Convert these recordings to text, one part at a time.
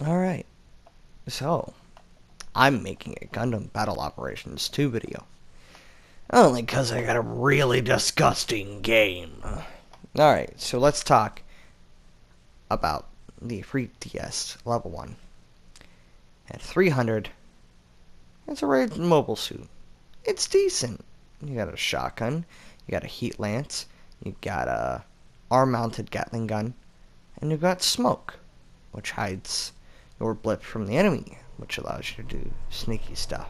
Alright, so I'm making a Gundam Battle Operations 2 video. Only because I got a really disgusting game. Alright, so let's talk about the Efreet DS level 1. At 300, it's a rated mobile suit. It's decent. You got a shotgun, you got a heat lance, you got a arm-mounted Gatling gun, and you've got smoke, which hides your blip from the enemy, which allows you to do sneaky stuff.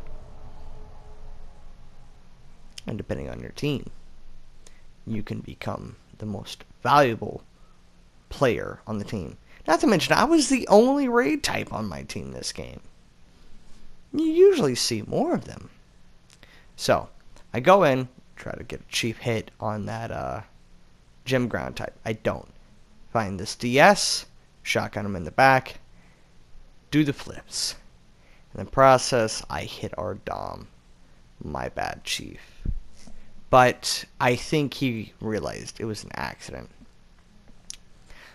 And depending on your team, you can become the most valuable player on the team. Not to mention, I was the only raid type on my team this game. You usually see more of them. So, I go in, try to get a cheap hit on that gym ground type. I don't. Find this DS, shotgun him in the back, do the flips. In the process, I hit our Dom. My bad, Chief. But I think he realized it was an accident.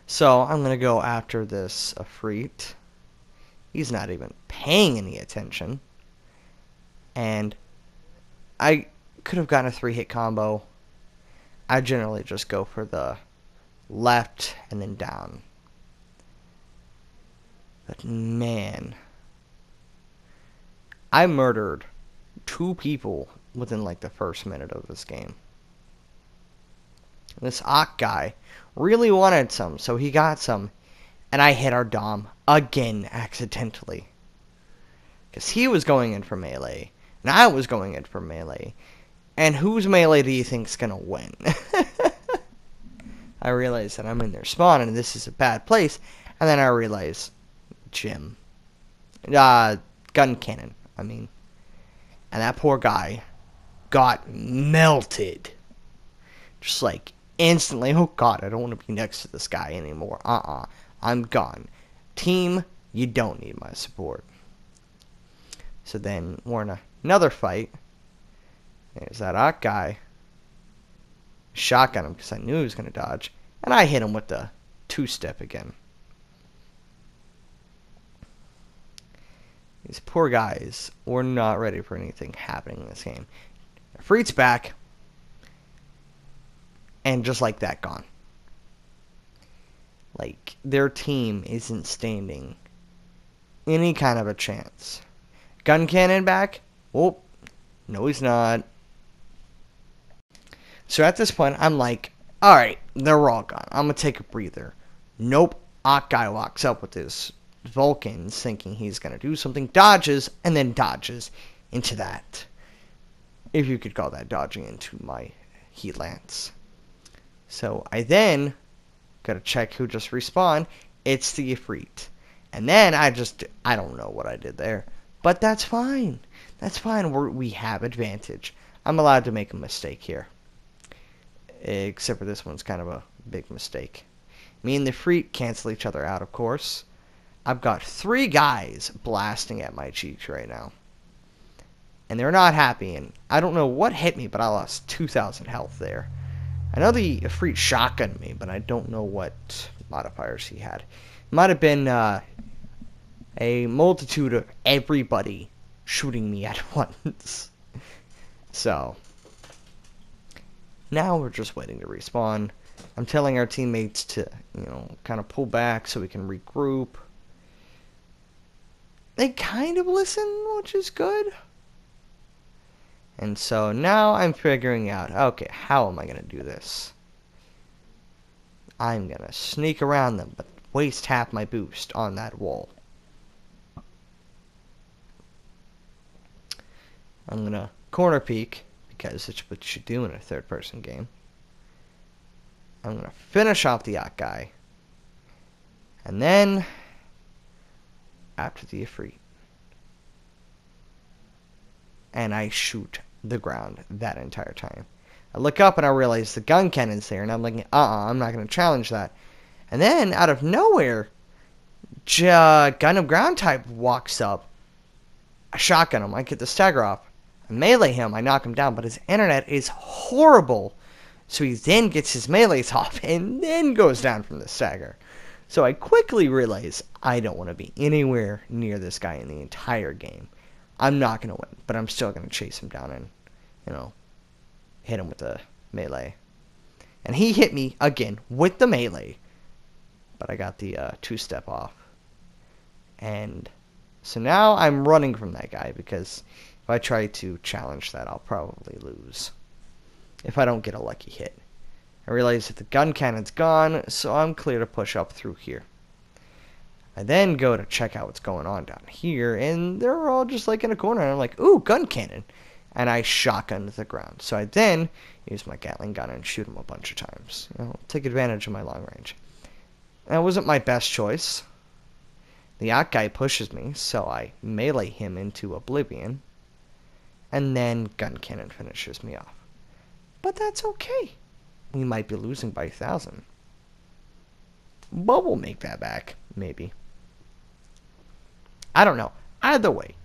So I'm going to go after this Efreet. He's not even paying any attention. And I could have gotten a 3-hit combo. I generally just go for the left and then down. But man, I murdered 2 people within like the first minute of this game. This Ock guy really wanted some, so he got some. And I hit our Dom again accidentally. Because he was going in for melee, and I was going in for melee. And whose melee do you think's gonna win? I realize that I'm in their spawn and this is a bad place. And then I realize, Gun cannon, I mean. And that poor guy got melted. Just like instantly. Oh god, I don't want to be next to this guy anymore. I'm gone. Team, you don't need my support. So then we're in another fight. There's that Ock guy. Shotgun him because I knew he was going to dodge. And I hit him with the 2-step again. These poor guys were not ready for anything happening in this game. Efreet's back. And just like that, gone. Like, their team isn't standing any kind of a chance. Gun cannon back? Oh, no he's not. So at this point, I'm like, alright, they're all gone. I'm going to take a breather. Nope. Ock guy walks up with his Vulcans thinking he's going to do something, dodges, and then dodges into that. If you could call that dodging into my heat lance. So I then got to check who just respawned. It's the Efreet. And then I don't know what I did there. But that's fine. That's fine. We have advantage. I'm allowed to make a mistake here. Except for this one's kind of a big mistake. Me and the Efreet cancel each other out, of course. I've got 3 guys blasting at my cheeks right now. And they're not happy. And I don't know what hit me, but I lost 2,000 health there. I know the Efreet shotgunned me, but I don't know what modifiers he had. It might have been a multitude of everybody shooting me at once. So, now we're just waiting to respawn. I'm telling our teammates to, kind of pull back so we can regroup. They kind of listen, which is good. And so now I'm figuring out, okay, how am I going to do this? I'm going to sneak around them, but waste half my boost on that wall. I'm going to corner peek, because it's what you should do in a third-person game. I'm going to finish off the Ock guy. And then, after the Efreet. And I shoot the ground that entire time. I look up and I realize the gun cannon's there, and I'm like, I'm not going to challenge that. And then, out of nowhere, Gundam ground type walks up. I shotgun him. I get the stagger off. I melee him. I knock him down, but his internet is horrible. So he then gets his melees off and then goes down from the stagger. So I quickly realized I don't want to be anywhere near this guy in the entire game. I'm not going to win, but I'm still going to chase him down and, hit him with the melee. And he hit me again with the melee, but I got the two-step off. And so now I'm running from that guy because if I try to challenge that, I'll probably lose if I don't get a lucky hit. I realize that the gun cannon's gone, so I'm clear to push up through here. I then go to check out what's going on down here, and they're all just like in a corner, and I'm like, ooh, gun cannon. And I shotgun to the ground. So I then use my Gatling gun and shoot him a bunch of times. Take advantage of my long range. That wasn't my best choice. The yacht guy pushes me, so I melee him into oblivion. And then gun cannon finishes me off. But that's okay. We might be losing by 1,000. But we'll make that back, maybe. I don't know. Either way,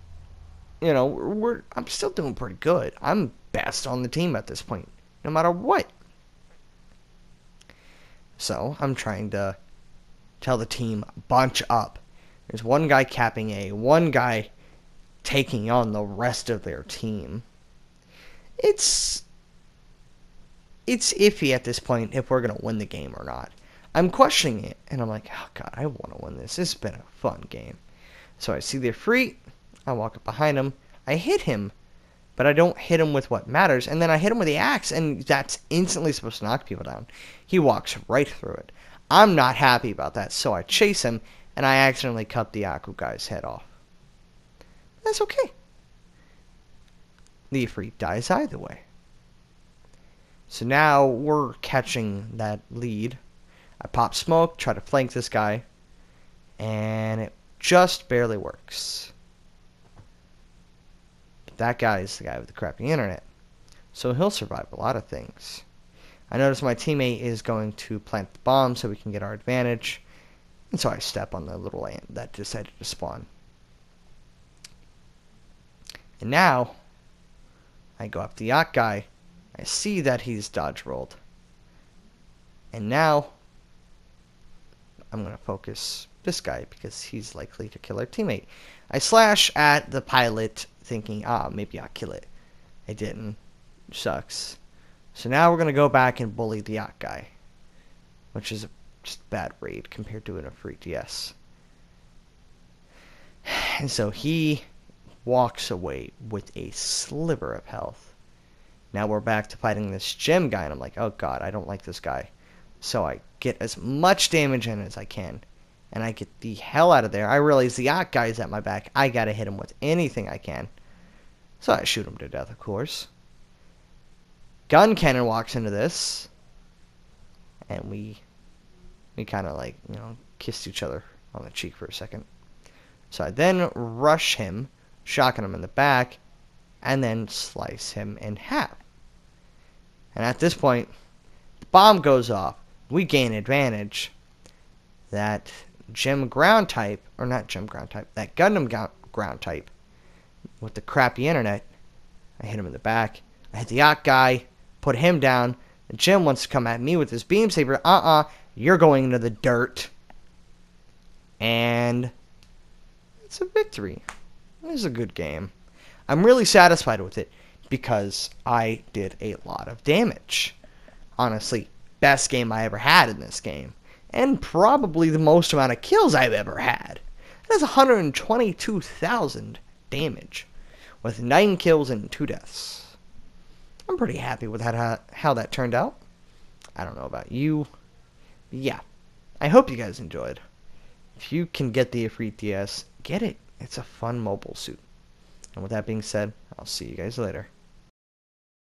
I'm still doing pretty good. I'm best on the team at this point, no matter what. So I'm trying to tell the team, bunch up. There's one guy capping A, one guy taking on the rest of their team. It's iffy at this point if we're going to win the game or not. I'm questioning it, and I'm like, oh god, I want to win this. This has been a fun game. So I see the Efreet, I walk up behind him, I hit him, but I don't hit him with what matters, and then I hit him with the axe, and that's instantly supposed to knock people down. He walks right through it. I'm not happy about that, so I chase him, and I accidentally cut the Aku guy's head off. That's okay. The Efreet dies either way. So now we're catching that lead. I pop smoke, try to flank this guy, and it just barely works. But that guy is the guy with the crappy internet, so he'll survive a lot of things. I notice my teammate is going to plant the bomb so we can get our advantage, and so I step on the little ant that decided to spawn. And now, I go up the yacht guy, I see that he's dodge rolled, and now I'm going to focus this guy because he's likely to kill our teammate. I slash at the pilot thinking, maybe I'll kill it. I didn't. Sucks. So now we're going to go back and bully the yacht guy, which is just a bad raid compared to an Efreet, yes. And so he walks away with a sliver of health. Now we're back to fighting this gem guy, and I'm like, oh god, I don't like this guy. So I get as much damage in as I can, and I get the hell out of there. I realize the yacht guy is at my back. I gotta hit him with anything I can. So I shoot him to death, of course. Gun cannon walks into this, and we kind of like, kissed each other on the cheek for a second. So I then rush him, shotgun him in the back, and then slice him in half. And at this point, the bomb goes off. We gain advantage. That gem ground type, or not gem ground type, that Gundam ground type with the crappy internet, I hit him in the back. I hit the yacht guy, put him down. The gem wants to come at me with his beam saber. You're going into the dirt. And it's a victory. It was a good game. I'm really satisfied with it because I did a lot of damage. Honestly, best game I ever had in this game. And probably the most amount of kills I've ever had. That's 122,000 damage with 9 kills and 2 deaths. I'm pretty happy with how that turned out. I don't know about you. But yeah, I hope you guys enjoyed. If you can get the Efreet DS, get it. It's a fun mobile suit. And with that being said, I'll see you guys later.